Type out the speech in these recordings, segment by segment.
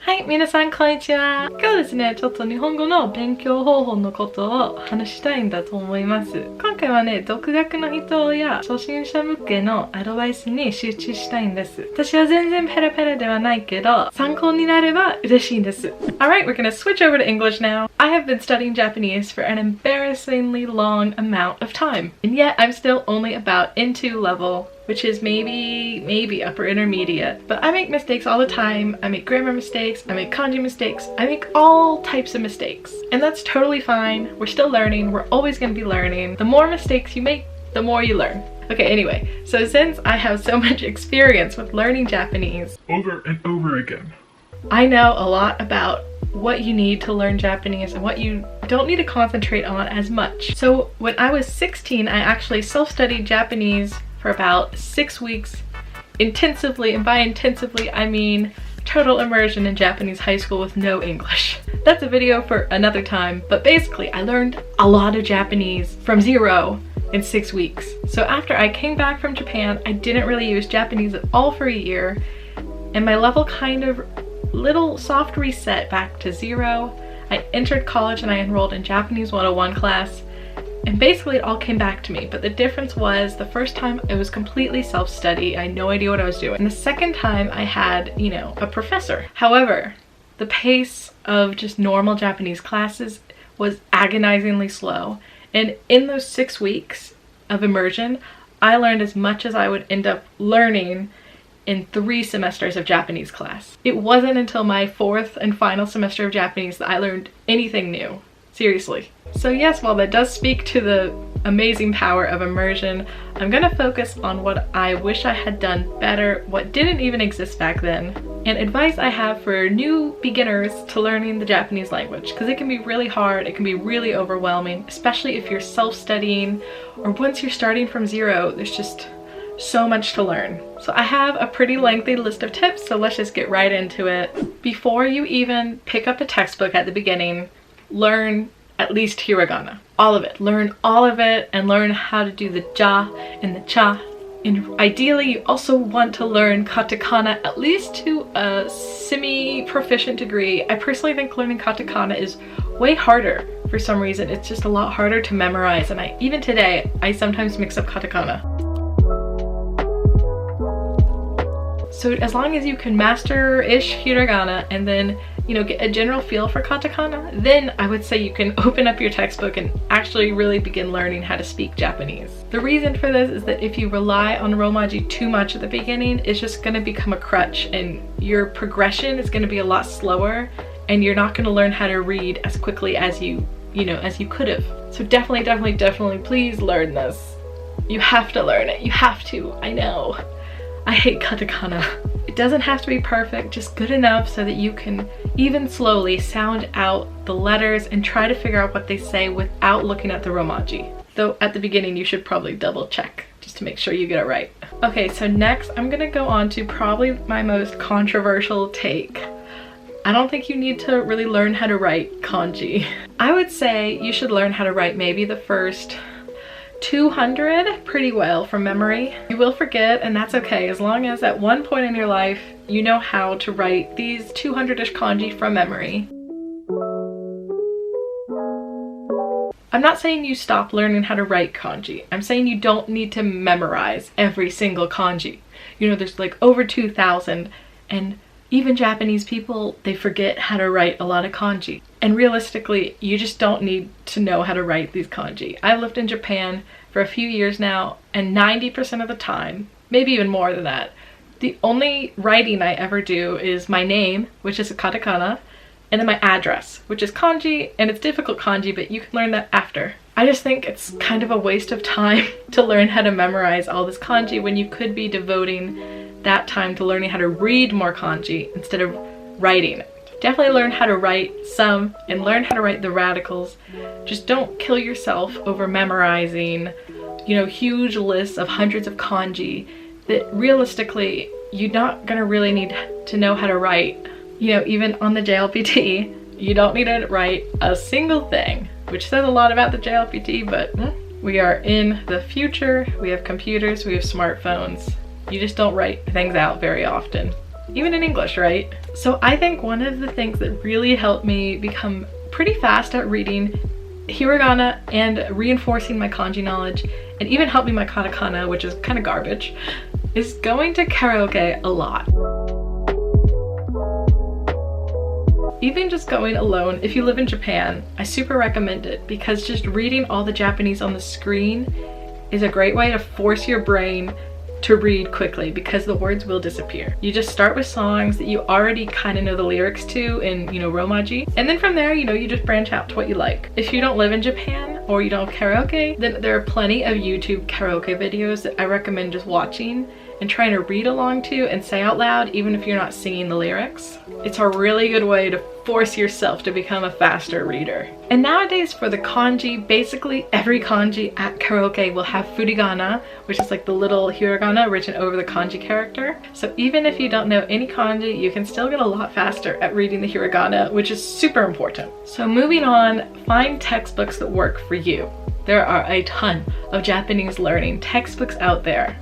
はい、皆さんこんにちは。今日はですね、ちょっと日本語の勉強方法のことを話したいんだと思います。今回はね、独学の人や初心者向けのアドバイスに集中したいんです。私は全然ペラペラではないけど、参考になれば嬉しいんです。Alright, we're gonna switch over to English now. I have been studying Japanese for an embarrassingly long amount of time, and yet I'm still only about N2 level, which is maybe upper intermediate. But I make mistakes all the time. I make grammar mistakes, I make kanji mistakes, I make all types of mistakes. And that's totally fine. We're still learning. We're always going to be learning. The more mistakes you make, the more you learn. Okay, anyway, so since I have so much experience with learning Japanese over and over again, I know a lot about what you need to learn Japanese and what you don't need to concentrate on as much. So when I was 16, I actually self-studied Japanese for about 6 weeks intensively, and by intensively I mean total immersion in Japanese high school with no English. That's a video for another time, but basically I learned a lot of Japanese from zero in 6 weeks. So after I came back from Japan, I didn't really use Japanese at all for a year, and my level kind of little soft reset back to zero. I entered college and I enrolled in Japanese 101 class, and basically it all came back to me. But the difference was the first time it was completely self-study. I had no idea what I was doing. And the second time I had, you know, a professor. However, the pace of just normal Japanese classes was agonizingly slow. And in those 6 weeks of immersion, I learned as much as I would end up learning in 3 semesters of Japanese class. It wasn't until my 4th and final semester of Japanese that I learned anything new. Seriously. So yes, while that does speak to the amazing power of immersion, I'm gonna focus on what I wish I had done better, what didn't even exist back then, and advice I have for new beginners to learning the Japanese language, because it can be really hard, it can be really overwhelming, especially if you're self-studying, or once you're starting from zero, there's just so much to learn. So I have a pretty lengthy list of tips, so let's just get right into it. Before you even pick up a textbook at the beginning, learn at least hiragana. All of it. Learn all of it and learn how to do the ja and the cha. And ideally, you also want to learn katakana at least to a semi-proficient degree. I personally think learning katakana is way harder for some reason. It's just a lot harder to memorize, and even today, I sometimes mix up katakana. So as long as you can master-ish hiragana and then, you know, get a general feel for katakana, then I would say you can open up your textbook and actually really begin learning how to speak Japanese. The reason for this is that if you rely on Romaji too much at the beginning, it's just going to become a crutch, and your progression is going to be a lot slower, and you're not going to learn how to read as quickly as you could have. So definitely please learn this. You have to learn it. You have to. I know. I hate katakana. It doesn't have to be perfect, just good enough so that you can even slowly sound out the letters and try to figure out what they say without looking at the Romaji. Though at the beginning you should probably double check just to make sure you get it right. Okay, so next I'm gonna go on to probably my most controversial take. I don't think you need to really learn how to write kanji. I would say you should learn how to write maybe the first 200 pretty well from memory. You will forget, and that's okay, as long as at one point in your life you know how to write these 200-ish kanji from memory. I'm not saying you stop learning how to write kanji. I'm saying you don't need to memorize every single kanji. You know, there's like over 2,000, and even Japanese people, they forget how to write a lot of kanji. And realistically, you just don't need to know how to write these kanji. I've lived in Japan for a few years now, and 90% of the time, maybe even more than that, the only writing I ever do is my name, which is a katakana, and then my address, which is kanji, and it's difficult kanji, but you can learn that after. I just think it's kind of a waste of time to learn how to memorize all this kanji when you could be devoting that time to learning how to read more kanji instead of writing it. Definitely learn how to write some and learn how to write the radicals. Just don't kill yourself over memorizing, you know, huge lists of hundreds of kanji that realistically you're not gonna really need to know how to write. You know, even on the JLPT, you don't need to write a single thing, which says a lot about the JLPT, but we are in the future. We have computers, we have smartphones. You just don't write things out very often. even in English, right? So I think one of the things that really helped me become pretty fast at reading hiragana and reinforcing my kanji knowledge, and even helped me my katakana, which is kind of garbage, is going to karaoke a lot. Even just going alone, if you live in Japan, I super recommend it, because just reading all the Japanese on the screen is a great way to force your brain to read quickly, because the words will disappear. You just start with songs that you already kind of know the lyrics to in, Romaji, and then from there, you just branch out to what you like. If you don't live in Japan or you don't have karaoke, then there are plenty of YouTube karaoke videos that I recommend just watching and trying to read along to and say out loud, even if you're not singing the lyrics. It's a really good way to force yourself to become a faster reader. And nowadays for the kanji, basically every kanji at karaoke will have furigana, which is like the little hiragana written over the kanji character. So even if you don't know any kanji, you can still get a lot faster at reading the hiragana, which is super important. So moving on, find textbooks that work for you. There are a ton of Japanese learning textbooks out there.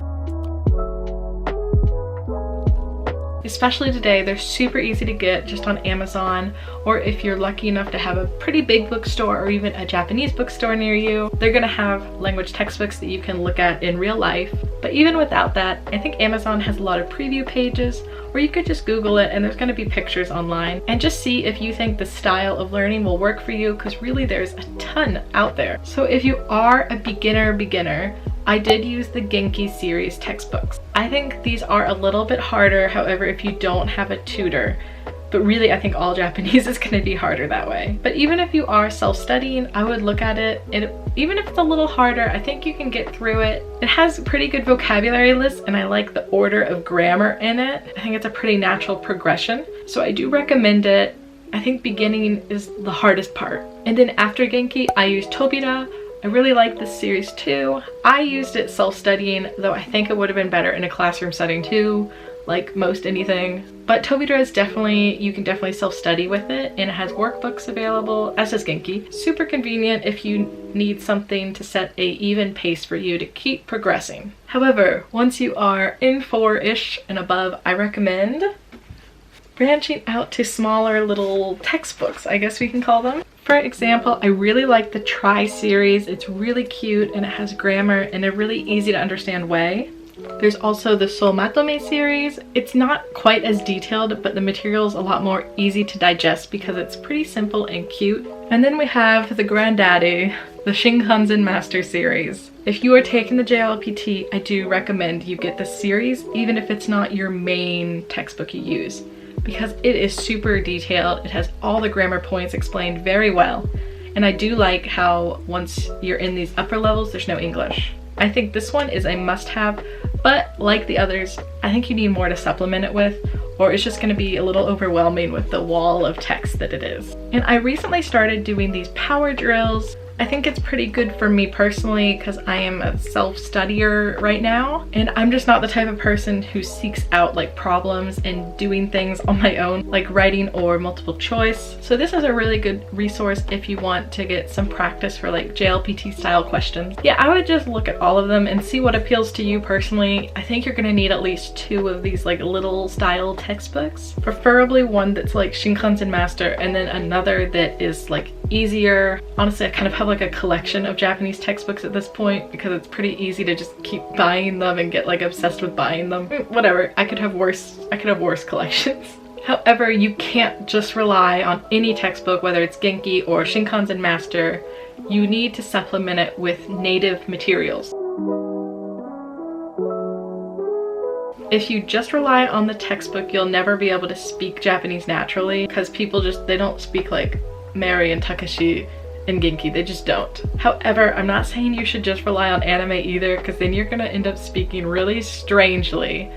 Especially today, they're super easy to get just on Amazon, or if you're lucky enough to have a pretty big bookstore or even a Japanese bookstore near you, they're gonna have language textbooks that you can look at in real life. But even without that, I think Amazon has a lot of preview pages, or you could just Google it and there's gonna be pictures online, and just see if you think the style of learning will work for you, because really there's a ton out there. So if you are a beginner, I did use the Genki series textbooks. I think these are a little bit harder, however, if you don't have a tutor. But really, I think all Japanese is gonna be harder that way. But even if you are self-studying, I would look at it, and even if it's a little harder, I think you can get through it. It has pretty good vocabulary lists, and I like the order of grammar in it. I think it's a pretty natural progression. So I do recommend it. I think beginning is the hardest part. And then after Genki, I used Tobira. I really like this series too. I used it self-studying, though I think it would have been better in a classroom setting too, like most anything. But Tobira is you can definitely self-study with it, and it has workbooks available, as does Genki. Super convenient if you need something to set a even pace for you to keep progressing. However, once you are in 4-ish and above, I recommend branching out to smaller little textbooks, I guess we can call them. For example, I really like the Try series. It's really cute and it has grammar in a really easy to understand way. There's also the Somatome series. It's not quite as detailed, but the material is a lot more easy to digest because it's pretty simple and cute. And then we have the granddaddy, the Shinkansen Master series. If you are taking the JLPT, I do recommend you get this series, even if it's not your main textbook you use, because it is super detailed. It has all the grammar points explained very well. And I do like how once you're in these upper levels, there's no English. I think this one is a must-have, but like the others, I think you need more to supplement it with, or it's just gonna be a little overwhelming with the wall of text that it is. And I recently started doing these power drills. I think it's pretty good for me personally because I am a self-studier right now, and I'm just not the type of person who seeks out like problems and doing things on my own, like writing or multiple choice. So this is a really good resource if you want to get some practice for like JLPT style questions. Yeah, I would just look at all of them and see what appeals to you personally. I think you're gonna need at least 2 of these like little style textbooks, preferably one that's like Shinkansen Master and then another that is like easier. Honestly, I kind of have like a collection of Japanese textbooks at this point because it's pretty easy to just keep buying them and get like obsessed with buying them. Whatever, I could have worse collections. However, you can't just rely on any textbook, whether it's Genki or Shinkansen Master. You need to supplement it with native materials. If you just rely on the textbook, you'll never be able to speak Japanese naturally because people they don't speak like Mary and Takashi and Genki, they just don't. However, I'm not saying you should just rely on anime either, because then you're gonna end up speaking really strangely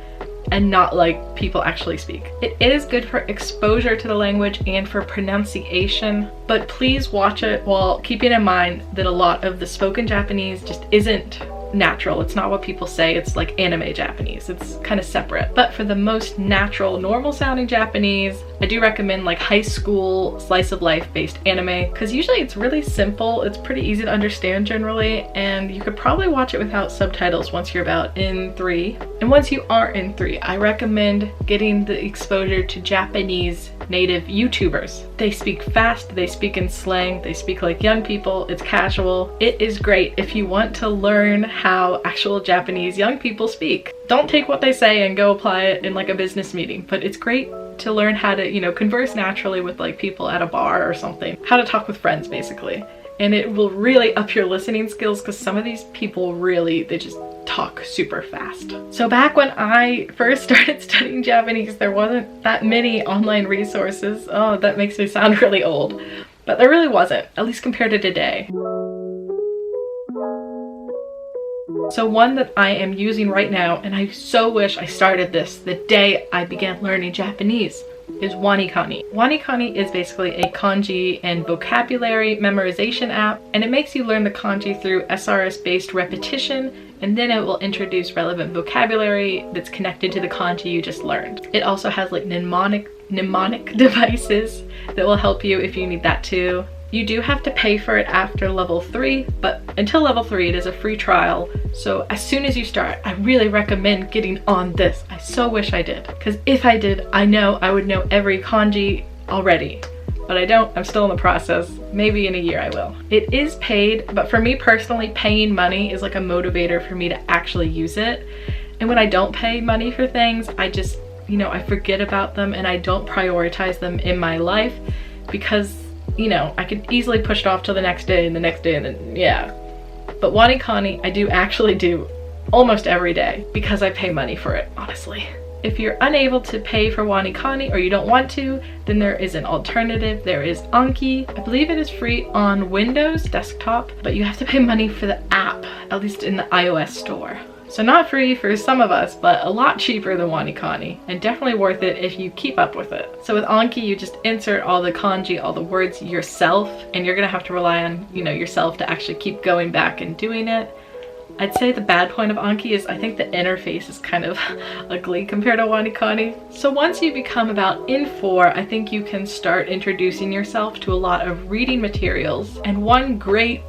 and not like people actually speak. It is good for exposure to the language and for pronunciation, but please watch it while keeping in mind that a lot of the spoken Japanese just isn't natural. It's not what people say. It's like anime Japanese. It's kind of separate. But for the most natural, normal sounding Japanese, I do recommend like high school slice of life based anime, because usually it's really simple. It's pretty easy to understand generally, and you could probably watch it without subtitles once you're about in 3. And once you are in 3, I recommend getting the exposure to Japanese native YouTubers. They speak fast, they speak in slang, they speak like young people, it's casual. It is great if you want to learn how actual Japanese young people speak. Don't take what they say and go apply it in like a business meeting, but it's great to learn how to, you know, converse naturally with like people at a bar or something. How to talk with friends basically. And it will really up your listening skills, because some of these people really, they just talk super fast. So back when I first started studying Japanese, there wasn't that many online resources. Oh, that makes me sound really old. But there really wasn't, at least compared to today. So one that I am using right now, and I so wish I started this the day I began learning Japanese, is wonky. Wonky is basically a kanji and vocabulary memorization app, and it makes you learn the kanji through SRS-based repetition, and then it will introduce relevant vocabulary that's connected to the kanji you just learned. It also has like mnemonic devices that will help you if you need that too. You do have to pay for it after level 3, but until level 3 it is a free trial. So as soon as you start, I really recommend getting on this. I so wish I did, because if I did, I know I would know every kanji already. But I don't, I'm still in the process. Maybe in a year I will. It is paid, but for me personally, paying money is like a motivator for me to actually use it. And when I don't pay money for things, I just, you know, I forget about them and I don't prioritize them in my life, because you know, I could easily push it off till the next day and the next day and then, yeah. But wonky I do actually do almost every day because I pay money for it, honestly. If you're unable to pay for wonky or you don't want to, then there is an alternative. There is Anki. I believe it is free on Windows desktop, but you have to pay money for the app, at least in the iOS store. So not free for some of us, but a lot cheaper than wonky, and definitely worth it if you keep up with it. So with Anki, you just insert all the kanji, all the words yourself, and you're gonna have to rely on, you know, yourself to actually keep going back and doing it. I'd say the bad point of Anki is I think the interface is kind of ugly compared to wonky. So once you become about in 4, I think you can start introducing yourself to a lot of reading materials. And one great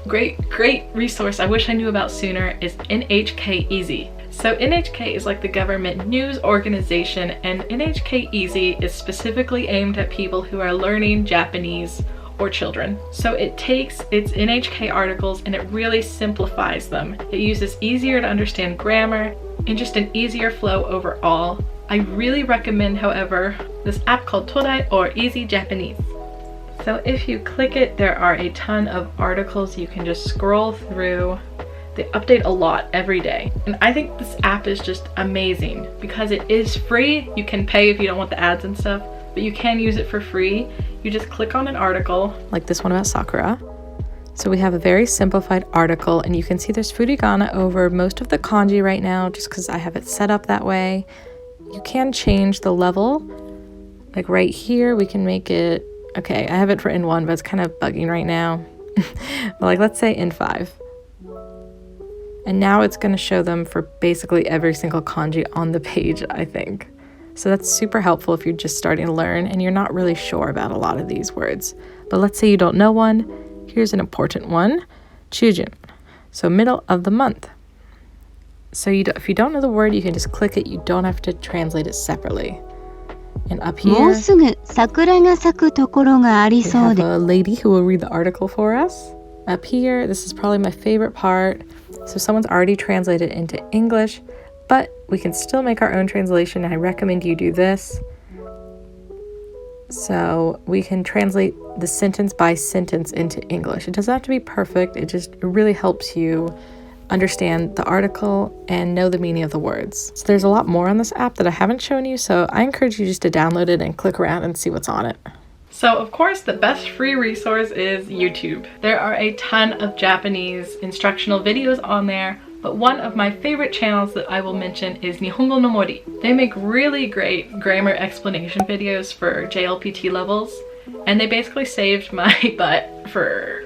resource I wish I knew about sooner is NHK Easy. So NHK is like the government news organization, and NHK Easy is specifically aimed at people who are learning Japanese or children. So it takes its NHK articles and it really simplifies them. It uses easier to understand grammar and just an easier flow overall. I really recommend, however, this app called Todai or Easy Japanese. So if you click it, there are a ton of articles you can just scroll through. They update a lot every day. And I think this app is just amazing because it is free. You can pay if you don't want the ads and stuff, but you can use it for free. You just click on an article. Like this one about Sakura. So we have a very simplified article, and you can see there's furigana over most of the kanji right now just because I have it set up that way. You can change the level. Like right here, we can make it, okay, I have it for N1, but it's kind of bugging right now. But like, let's say N5. And now it's going to show them for basically every single kanji on the page, I think. So that's super helpful if you're just starting to learn and you're not really sure about a lot of these words. But let's say you don't know one. Here's an important one, Chujun. So middle of the month. So if you don't know the word, you can just click it. You don't have to translate it separately. And up here, we have a lady who will read the article for us. Up here, this is probably my favorite part. So someone's already translated into English, but we can still make our own translation, and I recommend you do this. So we can translate the sentence by sentence into English. It doesn't have to be perfect, it really helps you understand the article and know the meaning of the words. So there's a lot more on this app that I haven't shown you, so I encourage you just to download it and click around and see what's on it. So of course the best free resource is YouTube. There are a ton of Japanese instructional videos on there, but one of my favorite channels that I will mention is Nihongo no Mori. They make really great grammar explanation videos for JLPT levels, and they basically saved my butt for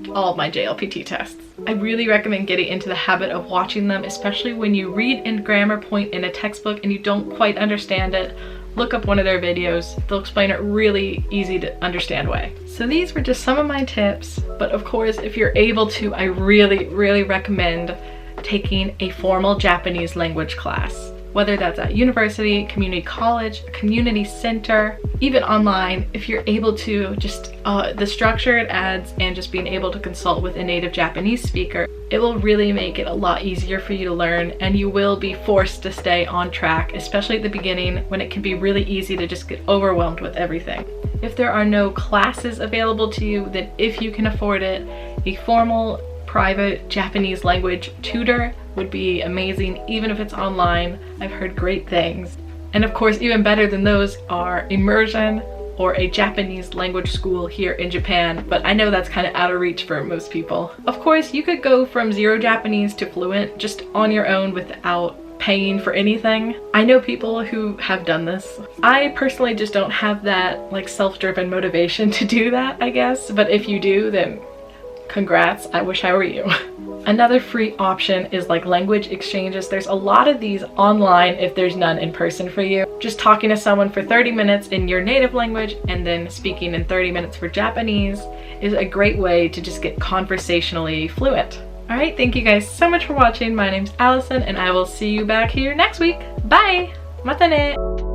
all of my JLPT tests. I really recommend getting into the habit of watching them, especially when you read a grammar point in a textbook and you don't quite understand it. Look up one of their videos. They'll explain it really easy to understand way. So these were just some of my tips, but of course, if you're able to, I really recommend taking a formal Japanese language class. Whether that's at university, community college, a community center, even online, if you're able to, just the structure it adds and just being able to consult with a native Japanese speaker, it will really make it a lot easier for you to learn, and you will be forced to stay on track, especially at the beginning when it can be really easy to just get overwhelmed with everything. If there are no classes available to you, then if you can afford it, a formal private Japanese language tutor would be amazing, even if it's online. I've heard great things. And of course, even better than those are immersion or a Japanese language school here in Japan, but I know that's kind of out of reach for most people. Of course, you could go from zero Japanese to fluent just on your own without paying for anything. I know people who have done this. I personally just don't have that like self-driven motivation to do that, I guess, but if you do, then congrats, I wish I were you. Another free option is like language exchanges. There's a lot of these online if there's none in person for you. Just talking to someone for 30 minutes in your native language and then speaking in 30 minutes for Japanese is a great way to just get conversationally fluent. All right, thank you guys so much for watching. My name's Allison and I will see you back here next week. Bye! Mata ne!